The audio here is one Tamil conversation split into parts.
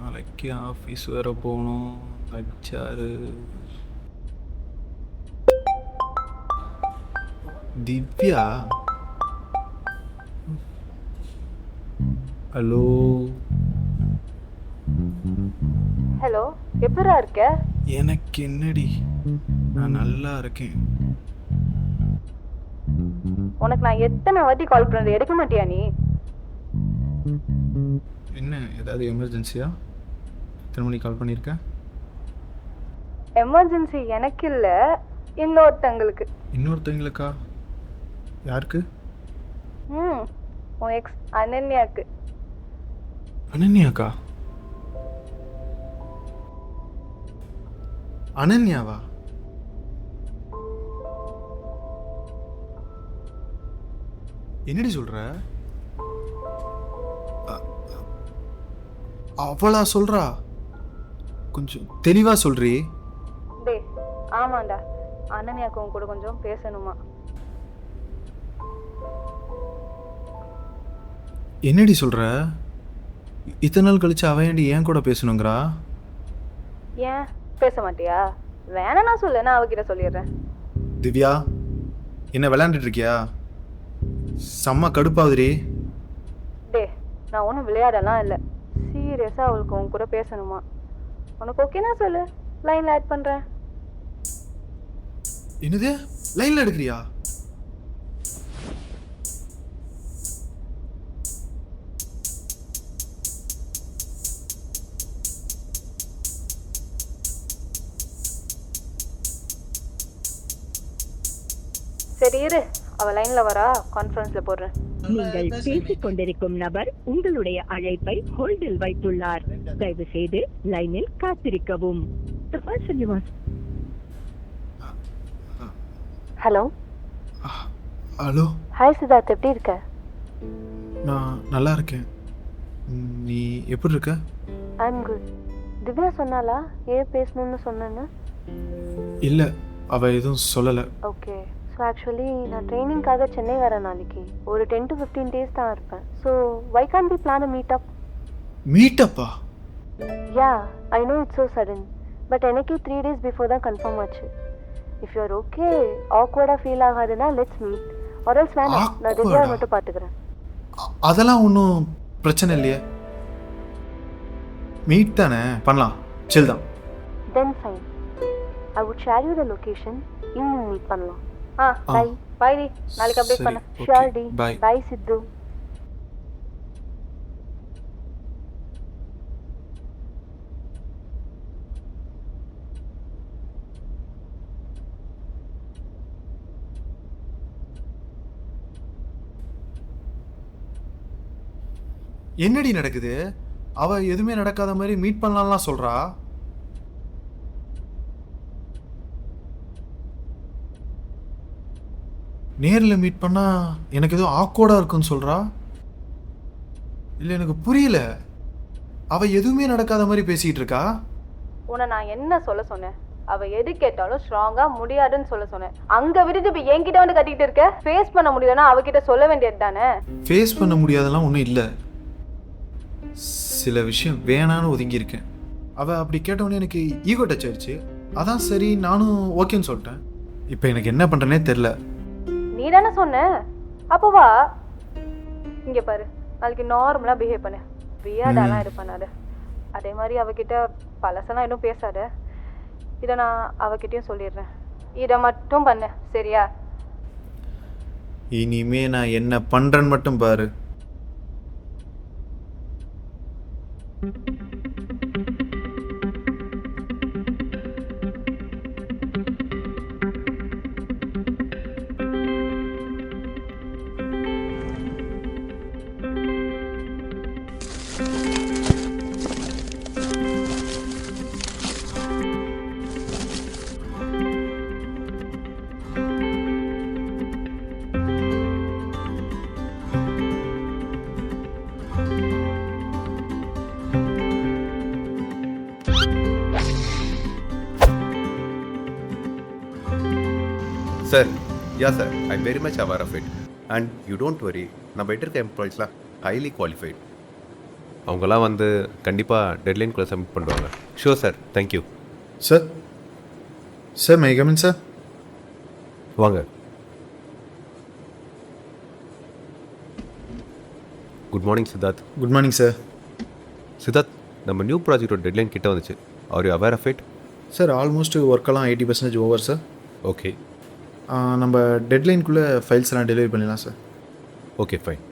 நாளைக்கு ஆஃபீஸ் வேற போகணும். ஹச்ஆர் திவ்யா. ஹலோ. ஹலோ, எப்படா இருக்க? எனக்கு என்னடி, நான் நல்லா இருக்கேன். உனக்கு நான் எத்தனை வாட்டி கால் பண்றது, எடுக்க மாட்டியா நீ? என்ன ஏதாவது எமர்ஜென்சியா? எத்தனை மணிக்கு கால் பண்ணியிருக்கேன்? எமர்ஜென்சி எனக்கு இல்லை, இன்னொருத்தங்களுக்கு. இன்னொருத்தவங்களுக்கா? யாருக்கு? உன் எக்ஸ் அனன்யாக்கு. அனன்யாக்கா? அனன்யாவா? என்னடி சொல்ற? அவளா சொல்றா? கொஞ்சம் தெளிவா சொல்றீ. டேய், ஆமாண்டா, அனன்யாக்கு உன் கூட கொஞ்சம் பேசணுமா? என்னடி சொல்ற? இத்தனை நாள் கழிச்சு அவ ஏன்டி என் கூட பேசணுங்கிறா? ஏன் பேச மாட்டியா? வேணா சொல்லு, நான் அவகிட்ட சொல்லிடுறேன். திவ்யா, என்ன விளையாண்டுட்டு இருக்கியா? செம்ம கடுப்பாகுதுடி. டே, நான் ஒன்றும் விளையாடலாம் இல்லை, சீரியஸாக அவளுக்கு உன் கூட பேசணுமா? உனக்கு ஓகேனா சொல்லு, லைனில் ஆட் பண்ணுறேன். என்னது, லைன்ல எடுக்கிறியா? சரி இரு, அவள் லைனில் வரா, கான்ஃபரன்ஸில் போடுறேன். நீங்கள் பேசிக் கொண்டிருக்கும் நபர் உங்களுடைய அழைப்பை ஹோல்டில் வைத்துள்ளார். தயவு செய்து லைனில் காத்திருக்கவும். ஹலோ. ஹலோ. ஹாய் சித்தார்த், எப்படி இருக்க? நான் நல்லா இருக்கேன். நீ எப்படி இருக்க? I am good. திவ்யா சொன்னாலா ஏன் பேசணும்னு சொன்னேன்னு? இல்லை, அவள் எதுவும் சொல்லலை. ஓகே. ஸோ ஆக்சுவலி நான் ட்ரைனிங்காக சென்னை வரேன் நாளைக்கு. ஒரு 10 to 15 days தான் இருப்பேன். So why can't we plan a meet up? மீட்டப்பா? Yeah, I know it's so sudden, but எனக்கே 3 days பிஃபோர் தான் கன்ஃபார்ம் ஆச்சு. இஃப் யூஆர் ஓகே, ஆக்வர்டாக ஃபீல் ஆகாதுன்னா லெட்ஸ் மீட். ஆர் எல்ஸ் வேணாம், நான் திவ்யா மட்டும் பார்த்துக்கிறேன். அதெல்லாம் ஒன்றும் பிரச்சனை இல்லையே. மீட் தானே, பண்ணலாம், சில் தான். Then fine, I would share you the location. Evening meet பண்ணலாம். பை பை டி, நாளைக்கு அப்டேட் பண்ண. ஷியோர் டி. பை சித்து. என்னடி நடக்குது? அவ எதுவுமே நடக்காத மாதிரி மீட் பண்ணலாம்லாம் சொல்றா. நேரில் மீட் பண்ணா எனக்கு ஏதோ ஆக்வர்டா இருக்குன்னு சொல்றா. இல்லை, எனக்கு புரியல. அவ எதுவுமே நடக்காத மாதிரி பேசிட்டு இருக்கா. உன்னை நான் என்ன சொல்ல சொன்னேன்? அவ எது கேட்டாலும் ஸ்ட்ராங்கா முடியாதுன்னு சொல்ல சொன்னேன். அங்க விட்டுட்டு இப்ப என்கிட்ட வந்து கட்டிட்டு இருக்க. ஃபேஸ் பண்ண முடியலன்னா அவகிட்ட சொல்ல வேண்டியது தானே. ஃபேஸ் பண்ண முடியாதெல்லாம் ஒன்றும் இல்லை. சில விஷயம் வேணான்னு ஒதுங்கி இருக்கேன். அவள் அப்படி கேட்டவொடனே எனக்கு ஈகோ டச் ஆயிடுச்சு. அதான் சரி நானும் ஓகேன்னு சொல்லிட்டேன். இப்போ எனக்கு என்ன பண்ணுறேனே தெரில. நீ தானே சொன்ன, அப்போ வா. இங்கே பாரு, நாளைக்கு நார்மலாக பிஹேவ் பண்ணு, வியாடாலாம் இது பண்ணாத. அதே மாதிரி அவகிட்ட பழசெல்லாம் எதுவும் பேசாத. இதை நான் அவகிட்டையும் சொல்லிடுறேன். இதை மட்டும் பண்ணு, சரியா? இனிமே நான் என்ன பண்ணுறேன்னு மட்டும் பாரு. Sir, yeah sir, I'm very much aware of it. And you don't worry, நம்ம எடுக்க எம்ப்ளாயிஸ்லாம் highly qualified. அவங்கெல்லாம் வந்து கண்டிப்பாக டெட்லைன்குள்ளே சப்மிட் பண்ணுவாங்க. Sure sir, thank you. Sir sir may come in sir. வாங்க. Good morning Siddharth. Good morning sir. Siddharth, நம்ம நியூ ப்ராஜெக்டோட டெட்லைன் கிட்ட வந்துச்சு. Are you aware of it? Sir almost ஒர்க்கெல்லாம் 80% ஓவர் சார். ஓகே நம்ம டெட்லைனுக்குள்ளே ஃபைல்ஸ் எல்லாம் டெலிவரி பண்ணிடலாம் சார். Okay fine.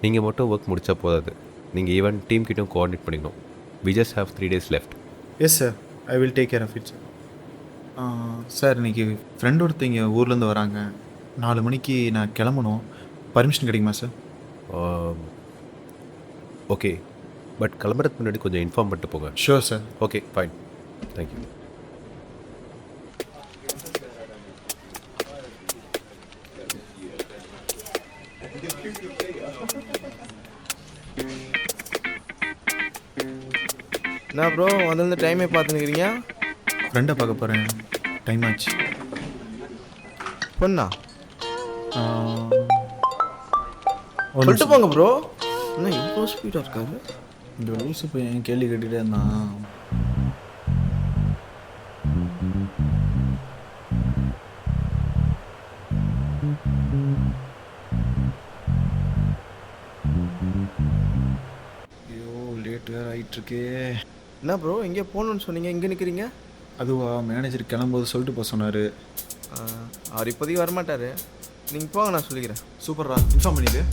நீங்கள் மட்டும் ஒர்க் முடித்தா போதாது, நீங்கள் ஈவன் டீம் கிட்டும் கோஆர்டினேட் பண்ணிக்கணும். We just have 3 days left. Yes sir, I will take care of it sir. Sir இன்றைக்கி ஃப்ரெண்ட் ஒருத்தங்க ஊர்லேருந்து வராங்க. 4 மணிக்கு நான் கிளம்பணும். பர்மிஷன் கிடைக்குமா சார்? ஓகே, பட் கிளம்புறதுக்கு முன்னாடி கொஞ்சம் இன்ஃபார்ம் பண்ணிட்டு போங்க. Sure sir. Okay fine, thank you. என்ன ப்ரோ வந்து டைமே பார்த்துன்னுக்கிறீங்க? ஃப்ரெண்டை பார்க்க போகிறேன், டைம் ஆச்சு. பொண்ணா ஒரு சொல்லிட்டு போங்க ப்ரோ. என்ன இவ்வளோ ஸ்பீடாக இருக்காரு? இந்த லூஸு போய் என் கேள்வி கேட்டுகிட்டே இருந்தான். ஐயோ லேட் வேறு ஆகிட்டுருக்கே. என்ன ப்ரோ எங்கேயோ போகணுன்னு சொன்னீங்க, இங்கே நிற்கிறீங்க? அதுவா, மேனேஜர் கிளம்பும்போது சொல்லிட்டு போக சொன்னார். அவர் இப்போதைக்கு வரமாட்டார், நீங்கள் போங்க, நான் சொல்லிக்கிறேன். சூப்பர்ரா, இன்ஃபார்ம் பண்ணிடு.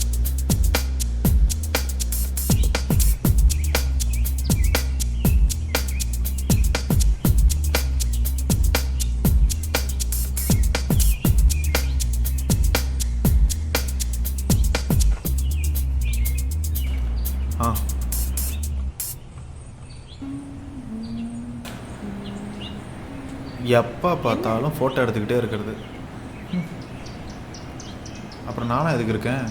எப்போ பார்த்தாலும் ஃபோட்டோ எடுத்துக்கிட்டே இருக்கிறது. அப்புறம் நானும் எதுக்கு இருக்கேன்?